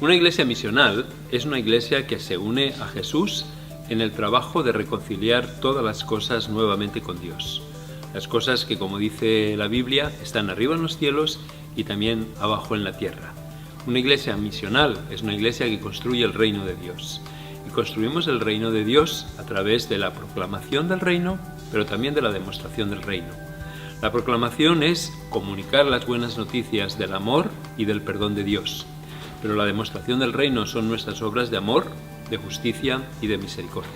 Una iglesia misional es una iglesia que se une a Jesús en el trabajo de reconciliar todas las cosas nuevamente con Dios. Las cosas que, como dice la Biblia, están arriba en los cielos y también abajo en la tierra. Una iglesia misional es una iglesia que construye el reino de Dios. Y construimos el reino de Dios a través de la proclamación del reino, pero también de la demostración del reino. La proclamación es comunicar las buenas noticias del amor y del perdón de Dios. Pero la demostración del reino son nuestras obras de amor, de justicia y de misericordia.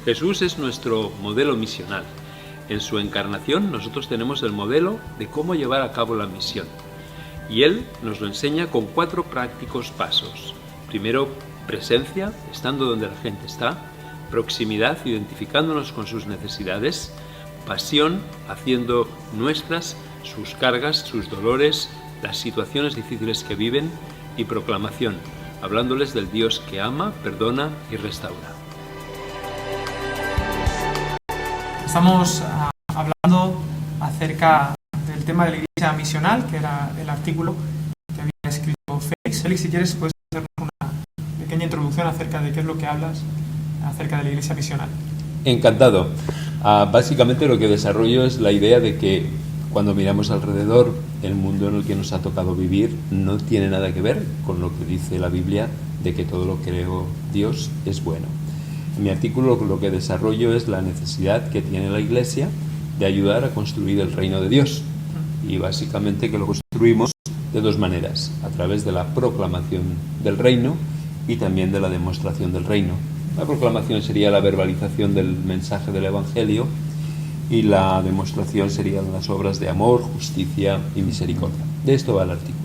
Jesús es nuestro modelo misional. En su encarnación nosotros tenemos el modelo de cómo llevar a cabo la misión. Y Él nos lo enseña con 4 prácticos pasos. Primero, presencia, estando donde la gente está. Proximidad, identificándonos con sus necesidades. Pasión, haciendo nuestras sus cargas, sus dolores, las situaciones difíciles que viven. Y proclamación, hablándoles del Dios que ama, perdona y restaura. Estamos hablando acerca del tema de la iglesia misional, que era el artículo que había escrito Félix. Félix, si quieres, puedes hacernos una pequeña introducción acerca de qué es lo que hablas acerca de la iglesia misional. Encantado. Básicamente lo que desarrollo es la idea de que cuando miramos alrededor, el mundo en el que nos ha tocado vivir no tiene nada que ver con lo que dice la Biblia de que todo lo que creó Dios es bueno. En mi artículo lo que desarrollo es la necesidad que tiene la Iglesia de ayudar a construir el reino de Dios. Y básicamente que lo construimos de 2 maneras, a través de la proclamación del reino y también de la demostración del reino. La proclamación sería la verbalización del mensaje del Evangelio, y la demostración serían las obras de amor, justicia y misericordia. De esto va el artículo.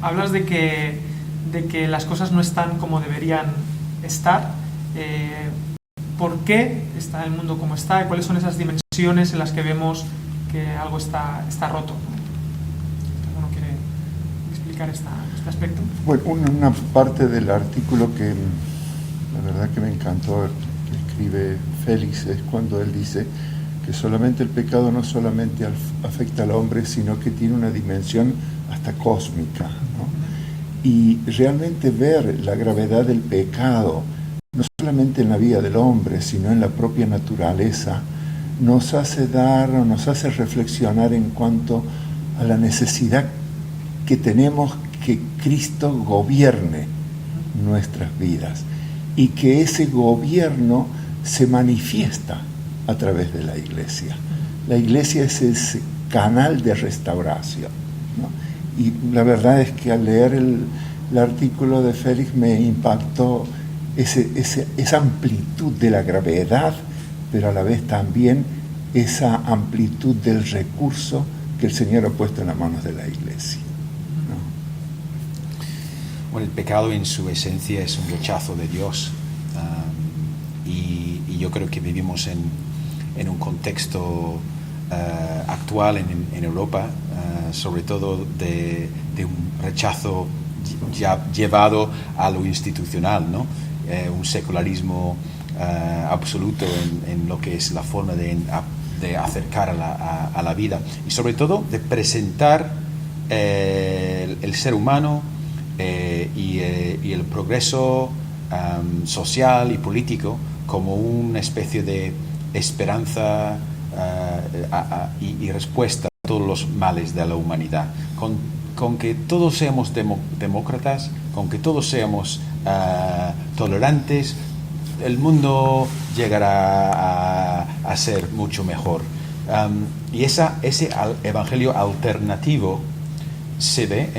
Hablas de que las cosas no están como deberían estar. ¿Por qué está el mundo como está? ¿Cuáles son esas dimensiones en las que vemos que algo está roto? ¿Alguno quiere explicar este aspecto? Bueno, una parte del artículo que la verdad que me encantó, que escribe Félix, es cuando él dice que solamente el pecado no solamente afecta al hombre, sino que tiene una dimensión hasta cósmica, ¿no? Y realmente ver la gravedad del pecado, no solamente en la vida del hombre, sino en la propia naturaleza, nos hace reflexionar en cuanto a la necesidad que tenemos que Cristo gobierne nuestras vidas y que ese gobierno se manifiesta a través de la Iglesia. La Iglesia es ese canal de restauración, ¿no? Y la verdad es que al leer el artículo de Félix me impactó esa amplitud de la gravedad, pero a la vez también esa amplitud del recurso que el Señor ha puesto en las manos de la Iglesia, ¿no? Bueno, el pecado en su esencia es un rechazo de Dios. Y yo creo que vivimos en un contexto actual en Europa, sobre todo de un rechazo ya llevado a lo institucional, ¿no? Un secularismo absoluto en lo que es la forma de acercar a la vida y sobre todo de presentar el ser humano y el progreso social y político como una especie de esperanza y respuesta a todos los males de la humanidad. Con que todos seamos demócratas, con que todos seamos tolerantes, el mundo llegará a ser mucho mejor. Y ese evangelio alternativo se ve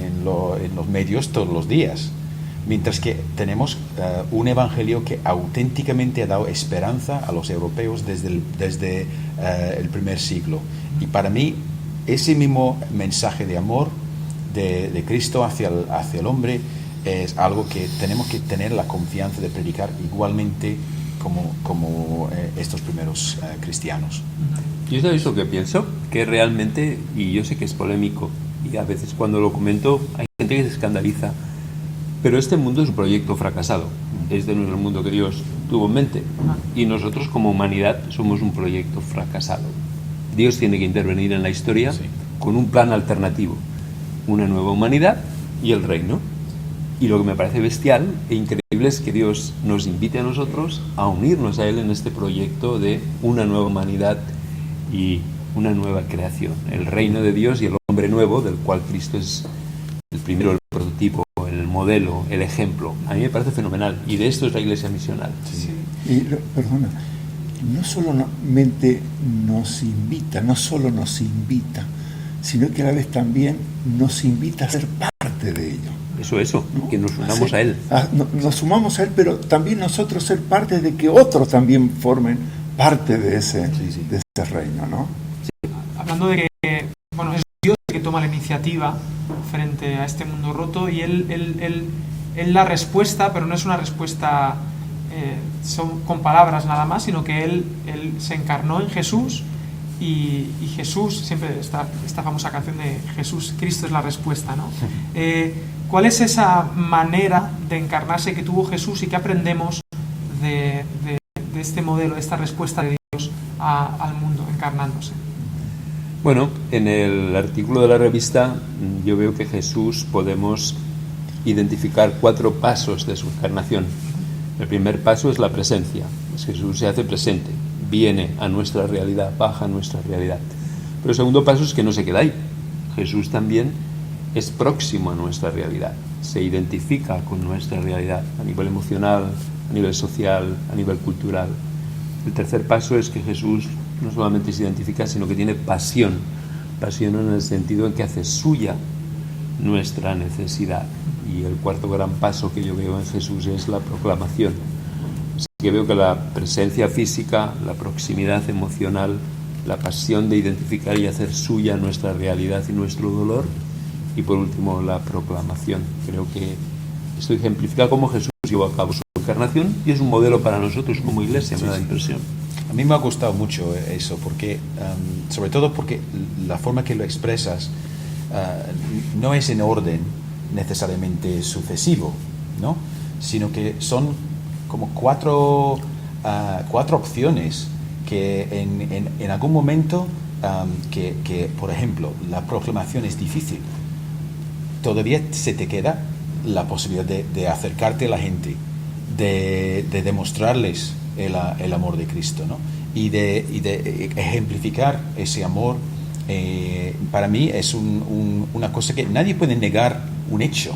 en los medios todos los días. Mientras que tenemos un evangelio que auténticamente ha dado esperanza a los europeos desde el primer siglo. Y para mí, ese mismo mensaje de amor de Cristo hacia el hombre es algo que tenemos que tener la confianza de predicar igualmente como estos primeros cristianos. Yo sabéis lo que pienso, que realmente, y yo sé que es polémico, y a veces cuando lo comento hay gente que se escandaliza, pero este mundo es un proyecto fracasado. Este no es el mundo que Dios tuvo en mente. Y nosotros como humanidad somos un proyecto fracasado. Dios tiene que intervenir en la historia con un plan alternativo. Una nueva humanidad y el reino. Y lo que me parece bestial e increíble es que Dios nos invite a nosotros a unirnos a Él en este proyecto de una nueva humanidad y una nueva creación. El reino de Dios y el hombre nuevo, del cual Cristo es el primero, el prototipo, el modelo, el ejemplo. A mí me parece fenomenal. Y de esto es la Iglesia misional. Sí. Y, perdona, no solamente no solo nos invita, sino que a la vez también nos invita a ser parte de ello. Eso, ¿No? que nos unamos a Él. Nos sumamos a Él, pero también nosotros ser parte de que otros también formen parte de ese reino, ¿no? Hablando de que, bueno, es Dios el que toma la iniciativa frente a este mundo roto y él la respuesta, pero no es una respuesta con palabras nada más, sino que él se encarnó en Jesús y Jesús, siempre esta famosa canción de Jesús, Cristo es la respuesta, ¿no? ¿Cuál es esa manera de encarnarse que tuvo Jesús y qué aprendemos de este modelo, de esta respuesta de Dios al mundo encarnándose? Bueno, en el artículo de la revista yo veo que Jesús podemos identificar 4 pasos de su encarnación. El primer paso es la presencia. Jesús se hace presente, viene a nuestra realidad, baja a nuestra realidad. Pero el segundo paso es que no se queda ahí. Jesús también es próximo a nuestra realidad, se identifica con nuestra realidad a nivel emocional, a nivel social, a nivel cultural. El tercer paso es que Jesús no solamente se identifica, sino que tiene pasión en el sentido en que hace suya nuestra necesidad. Y el cuarto gran paso que yo veo en Jesús es la proclamación. Así que veo que la presencia física, la proximidad emocional, la pasión de identificar y hacer suya nuestra realidad y nuestro dolor, y por último la proclamación. Creo que esto ejemplifica cómo Jesús llevó a cabo su encarnación y es un modelo para nosotros como iglesia, me da la impresión. A mí me ha gustado mucho eso, porque sobre todo porque la forma que lo expresas no es en orden necesariamente sucesivo, ¿no? Sino que son como cuatro opciones que en algún momento que, por ejemplo, la proclamación es difícil. Todavía se te queda la posibilidad de acercarte a la gente, de demostrarles el amor de Cristo, ¿no? Y de ejemplificar ese amor. Para mí es una cosa que nadie puede negar un hecho.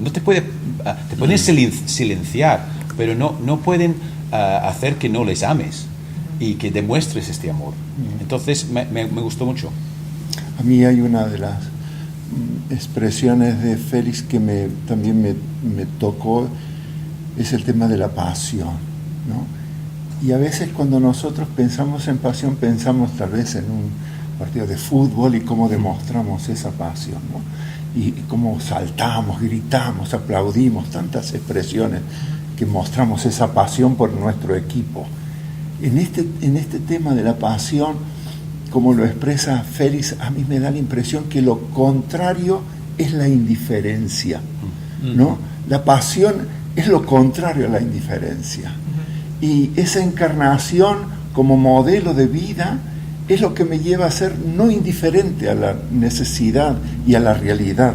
No te pueden silenciar, pero no pueden hacer que no les ames y que demuestres este amor. Entonces me gustó mucho. A mí hay una de las expresiones de Félix que también me tocó, es el tema de la pasión, ¿no? Y a veces cuando nosotros pensamos en pasión, pensamos tal vez en un partido de fútbol y cómo demostramos esa pasión, ¿no? Y cómo saltamos, gritamos, aplaudimos, tantas expresiones que mostramos esa pasión por nuestro equipo. En este tema de la pasión, como lo expresa Félix, a mí me da la impresión que lo contrario es la indiferencia, ¿no? La pasión es lo contrario a la indiferencia. Y esa encarnación como modelo de vida es lo que me lleva a ser no indiferente a la necesidad y a la realidad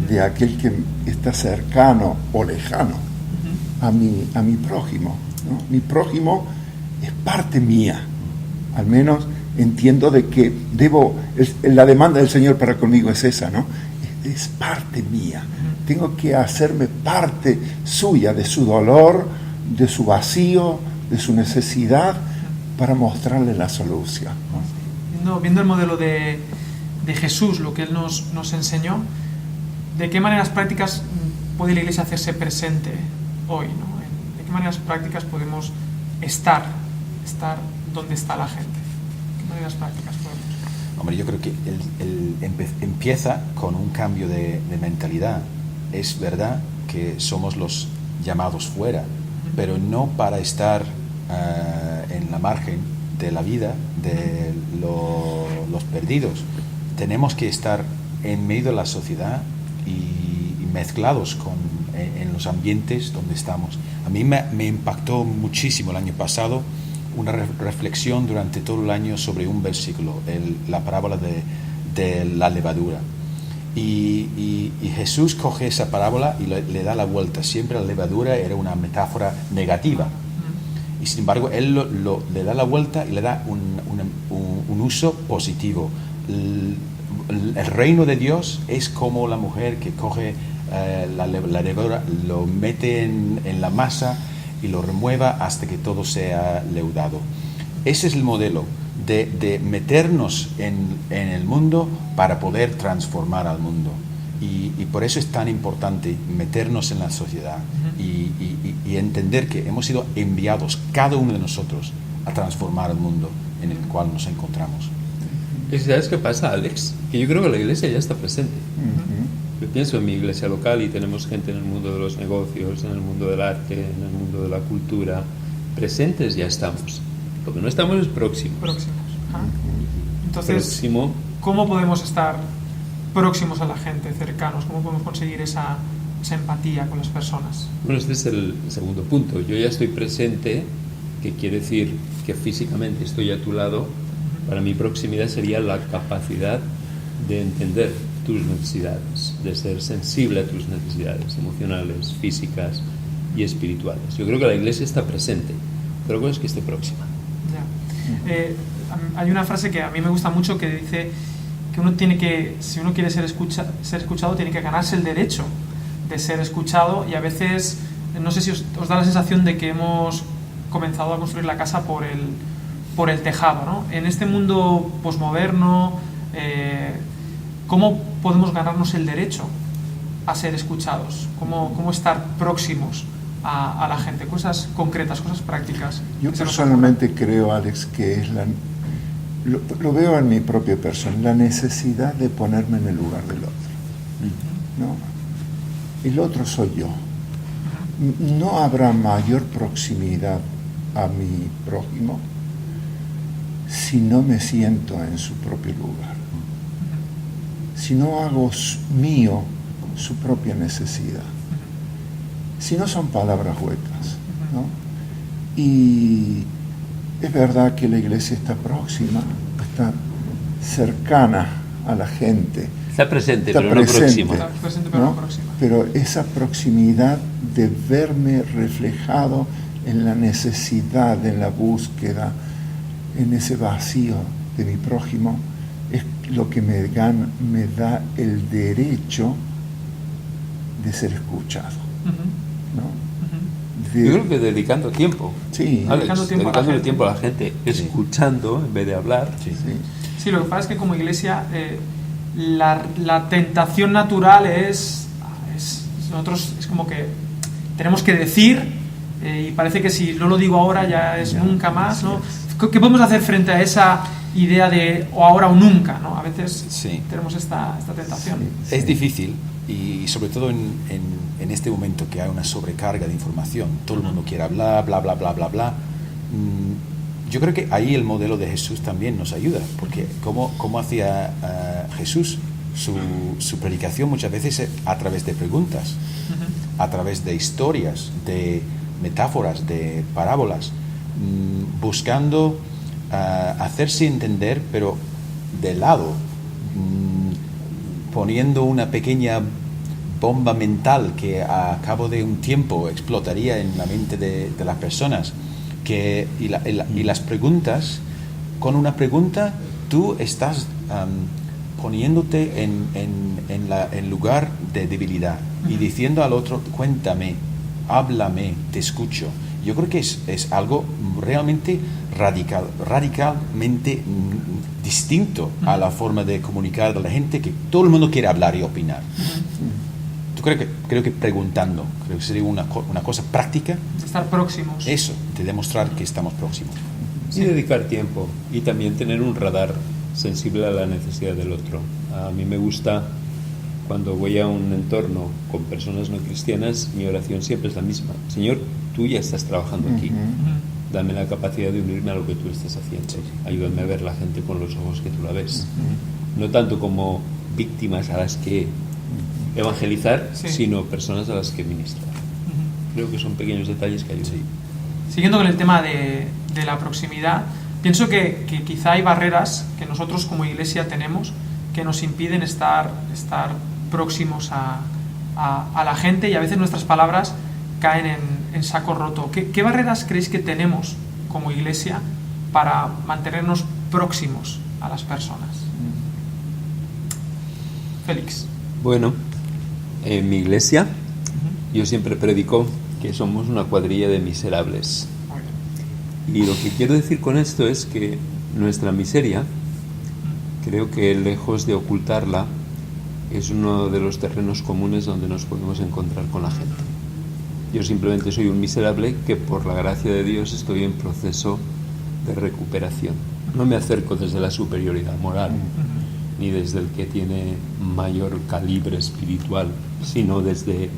de aquel que está cercano o lejano a mi prójimo, ¿no? Mi prójimo es parte mía, al menos entiendo de que la demanda del Señor para conmigo es esa, ¿no? Es parte mía. Tengo que hacerme parte suya, de su dolor, de su vacío, de su necesidad, para mostrarle la solución, ¿no? Viendo el modelo de Jesús, lo que Él nos enseñó, ¿de qué maneras prácticas puede la Iglesia hacerse presente hoy, ¿no? ¿De qué maneras prácticas podemos estar donde está la gente? ¿De qué maneras prácticas podemos? Hombre, yo creo que empieza con un cambio de mentalidad. Es verdad que somos los llamados fuera, pero no para estar en la margen de la vida de los perdidos. Tenemos que estar en medio de la sociedad y mezclados en los ambientes donde estamos. A mí me impactó muchísimo el año pasado una reflexión durante todo el año sobre un versículo, la parábola de la levadura. Y Jesús coge esa parábola y le da la vuelta. Siempre la levadura era una metáfora negativa. Y sin embargo, él le da la vuelta y le da un uso positivo. El reino de Dios es como la mujer que coge la levadura, lo mete en la masa y lo remueva hasta que todo sea leudado. Ese es el modelo de meternos en el mundo para poder transformar al mundo. Y por eso es tan importante meternos en la sociedad y entender que hemos sido enviados, cada uno de nosotros, a transformar el mundo en el cual nos encontramos. ¿Y sabes qué pasa, Alex? Que yo creo que la iglesia ya está presente. Yo pienso en mi iglesia local y tenemos gente en el mundo de los negocios, en el mundo del arte, en el mundo de la cultura. Presentes ya estamos. Lo que no estamos es próximos. Entonces, Próximo. ¿cómo podemos estar próximos a la gente, cercanos? ¿Cómo podemos conseguir esa empatía con las personas? Bueno, este es el segundo punto. Yo ya estoy presente, que quiere decir que físicamente estoy a tu lado. Para mi proximidad sería la capacidad de entender tus necesidades, de ser sensible a tus necesidades emocionales, físicas y espirituales. Yo creo que la iglesia está presente, pero cosa es que esté próxima. Hay una frase que a mí me gusta mucho que dice que uno tiene que, si uno quiere ser escuchado, tiene que ganarse el derecho de ser escuchado, y a veces, no sé si os da la sensación de que hemos comenzado a construir la casa por el tejado, ¿no? En este mundo posmoderno, ¿cómo podemos ganarnos el derecho a ser escuchados? ¿Cómo estar próximos a la gente? Cosas concretas, cosas prácticas. Yo personalmente creo, Alex, que es lo veo en mi propia persona, la necesidad de ponerme en el lugar del otro, ¿no? El otro soy yo. No habrá mayor proximidad a mi prójimo si no me siento en su propio lugar, si no hago mío su propia necesidad, si no son palabras huecas, ¿no? Y es verdad que la iglesia está próxima, está cercana a la gente, Está presente, está pero presente, no próxima. Está presente, pero ¿no? no próxima. Pero esa proximidad de verme reflejado en la necesidad, en la búsqueda, en ese vacío de mi prójimo, es lo que me da el derecho de ser escuchado, ¿no? Yo creo que dedicando tiempo. Sí, Alex, dedicándole a tiempo a la gente, escuchando en vez de hablar. sí. Sí, lo que pasa es que como iglesia la tentación natural es nosotros es como que tenemos que decir, y parece que si no lo digo ahora ya es nunca más, ¿no? ¿Qué podemos hacer frente a esa idea de o ahora o nunca, ¿no? A veces tenemos esta tentación. Sí. Es difícil, y sobre todo en este momento que hay una sobrecarga de información, todo el mundo quiere hablar, bla, bla, bla, bla, bla. Yo creo que ahí el modelo de Jesús también nos ayuda, porque como hacía Jesús su predicación muchas veces a través de preguntas, a través de historias, de metáforas, de parábolas, buscando hacerse entender, pero de lado, poniendo una pequeña bomba mental que a cabo de un tiempo explotaría en la mente de las personas. Y las preguntas, con una pregunta tú estás poniéndote en lugar de debilidad y diciendo al otro, cuéntame, háblame, te escucho. Yo creo que es algo realmente radicalmente distinto a la forma de comunicar de la gente, que todo el mundo quiere hablar y opinar. Creo que preguntando, creo que sería una cosa práctica. Estar próximos. Eso, de demostrar que estamos próximos. Y dedicar tiempo, y también tener un radar sensible a la necesidad del otro. A mí me gusta, cuando voy a un entorno con personas no cristianas, mi oración siempre es la misma. Señor, tú ya estás trabajando aquí. Dame la capacidad de unirme a lo que tú estás haciendo. Ayúdame a ver la gente con los ojos que tú la ves. No tanto como víctimas a las que evangelizar, sino personas a las que ministrar. Creo que son pequeños detalles que ayudan. Siguiendo con el tema de la proximidad, pienso que quizá hay barreras que nosotros como iglesia tenemos que nos impiden estar próximos a la gente, y a veces nuestras palabras caen en saco roto. ¿Qué barreras creéis que tenemos como iglesia para mantenernos próximos a las personas? Félix. Bueno, en mi iglesia yo siempre predico que somos una cuadrilla de miserables. Y lo que quiero decir con esto es que nuestra miseria, creo que lejos de ocultarla, es uno de los terrenos comunes donde nos podemos encontrar con la gente. Yo simplemente soy un miserable que por la gracia de Dios estoy en proceso de recuperación. No me acerco desde la superioridad moral, ni desde el que tiene mayor calibre espiritual, sino desde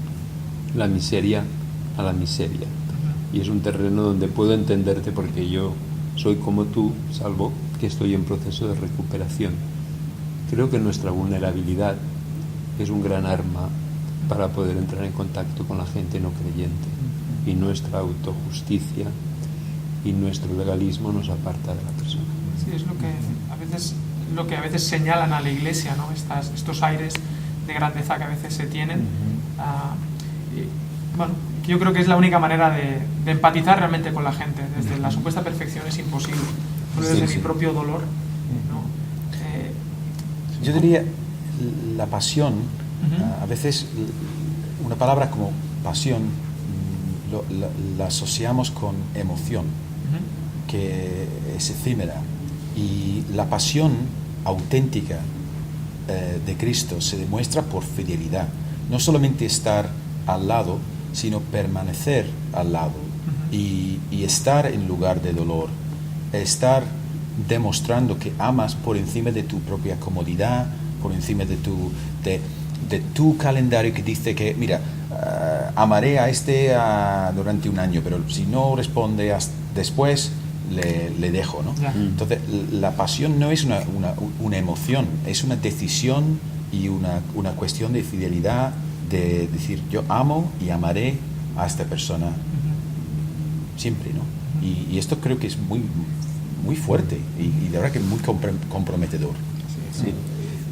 la miseria a la miseria. Y es un terreno donde puedo entenderte porque yo soy como tú, salvo que estoy en proceso de recuperación. Creo que nuestra vulnerabilidad es un gran arma para poder entrar en contacto con la gente no creyente, y nuestra autojusticia y nuestro legalismo nos aparta de la persona. Sí, es lo que a veces señalan a la iglesia, ¿no? Estos aires de grandeza que a veces se tienen. Bueno, yo creo que es la única manera de empatizar realmente con la gente. Desde la supuesta perfección es imposible, solo desde mi propio dolor, ¿no? Yo diría la pasión. A veces una palabra como pasión la asociamos con emoción, que es efímera, y la pasión auténtica de Cristo se demuestra por fidelidad, no solamente estar al lado, sino permanecer al lado y estar en lugar de dolor, estar demostrando que amas por encima de tu propia comodidad, por encima de tu calendario que dice que, mira, amaré a este durante un año, pero si no responde después, le dejo, ¿no? Entonces, la pasión no es una emoción, es una decisión y una cuestión de fidelidad, de decir, yo amo y amaré a esta persona siempre, ¿no? Y esto creo que es muy, muy fuerte y de verdad que muy comprometedor. Sí.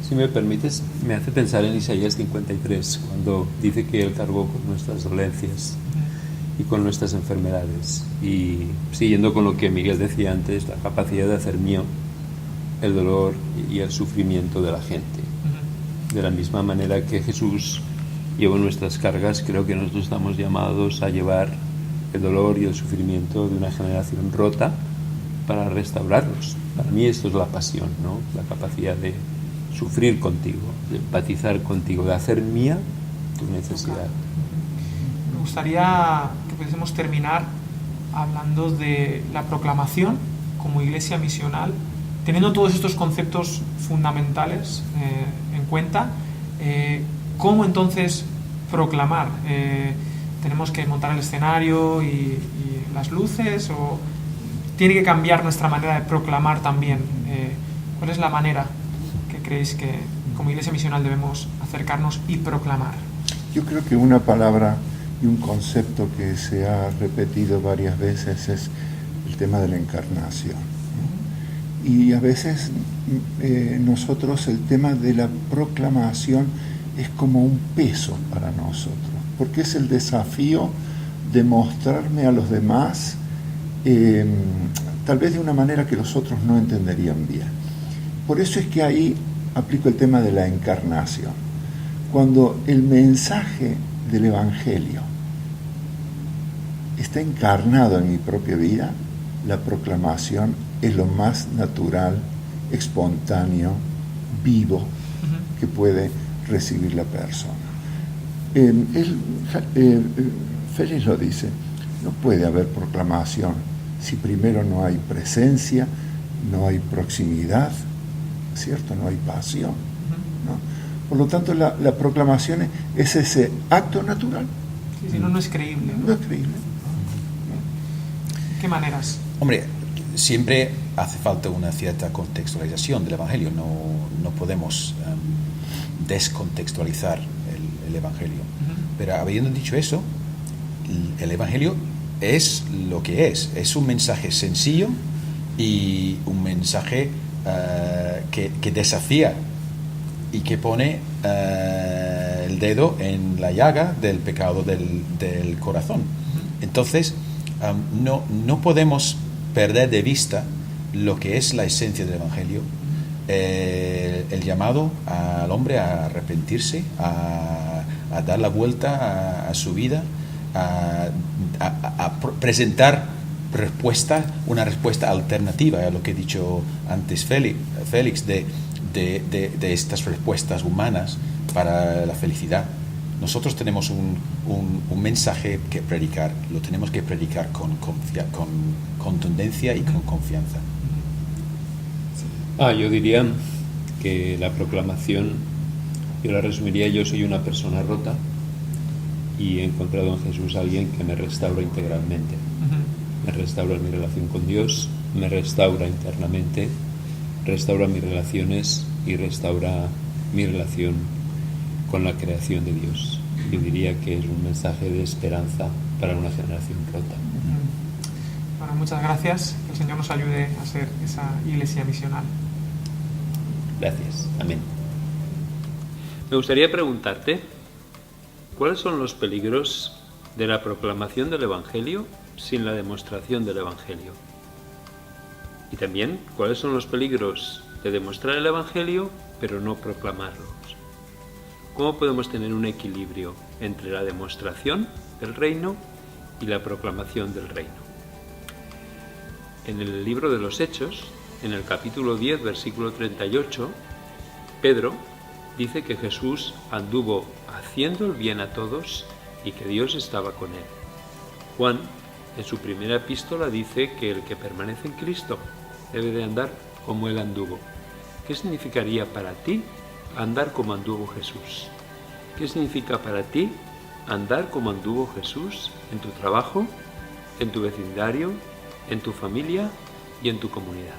Si me permites, me hace pensar en Isaías 53, cuando dice que Él cargó con nuestras dolencias y con nuestras enfermedades. Y siguiendo con lo que Miguel decía antes, la capacidad de hacer mío el dolor y el sufrimiento de la gente. De la misma manera que Jesús llevó nuestras cargas, creo que nosotros estamos llamados a llevar el dolor y el sufrimiento de una generación rota para restaurarlos. Para mí esto es la pasión, ¿no? La capacidad de sufrir contigo, de empatizar contigo, de hacer mía tu necesidad. Me gustaría que pudiésemos terminar hablando de la proclamación como iglesia misional, teniendo todos estos conceptos fundamentales en cuenta. ¿Cómo entonces proclamar? ¿Tenemos que montar el escenario y las luces, o tiene que cambiar nuestra manera de proclamar también? ¿Cuál es la manera que creéis que como iglesia misional debemos acercarnos y proclamar? Yo creo que una palabra y un concepto que se ha repetido varias veces es el tema de la encarnación. Y a veces nosotros el tema de la proclamación es como un peso para nosotros, porque es el desafío de mostrarme a los demás tal vez de una manera que los otros no entenderían bien. Por eso es que ahí aplico el tema de la encarnación. Cuando el mensaje del Evangelio está encarnado en mi propia vida, la proclamación es lo más natural, espontáneo, vivo que puede recibir la persona. Félix lo dice, no puede haber proclamación si primero no hay presencia, no hay proximidad, ¿cierto? No hay pasión, ¿no? Por lo tanto, la proclamación es ese acto natural. Sí, si no, no es creíble, ¿no? No es creíble. ¿Qué maneras? Hombre, siempre hace falta una cierta contextualización del Evangelio. No podemos descontextualizar el Evangelio. Pero habiendo dicho eso, el Evangelio es lo que es un mensaje sencillo y un mensaje que desafía y que pone el dedo en la llaga del pecado del corazón. Entonces, no podemos perder de vista lo que es la esencia del Evangelio, el llamado al hombre a arrepentirse, a dar la vuelta a su vida, a presentar una respuesta alternativa a lo que he dicho antes Félix, de estas respuestas humanas para la felicidad. Nosotros tenemos un mensaje que predicar, lo tenemos que predicar con contundencia y con confianza. Yo diría que la proclamación, yo la resumiría: yo soy una persona rota y he encontrado en Jesús a alguien que me restaura integralmente. Me restaura mi relación con Dios, me restaura internamente, restaura mis relaciones y restaura mi relación con la creación de Dios. Yo diría que es un mensaje de esperanza para una generación rota. Bueno, muchas gracias. Que el Señor nos ayude a ser esa iglesia misional. Gracias. Amén. Me gustaría preguntarte, ¿cuáles son los peligros de la proclamación del Evangelio sin la demostración del Evangelio? Y también, ¿cuáles son los peligros de demostrar el Evangelio pero no proclamarlos? ¿Cómo podemos tener un equilibrio entre la demostración del reino y la proclamación del reino? En el libro de los Hechos, en el capítulo 10, versículo 38, Pedro dice que Jesús anduvo haciendo el bien a todos y que Dios estaba con él. Juan, en su primera epístola, dice que el que permanece en Cristo debe de andar como él anduvo. ¿Qué significaría para ti andar como anduvo Jesús? ¿Qué significa para ti andar como anduvo Jesús en tu trabajo, en tu vecindario, en tu familia y en tu comunidad?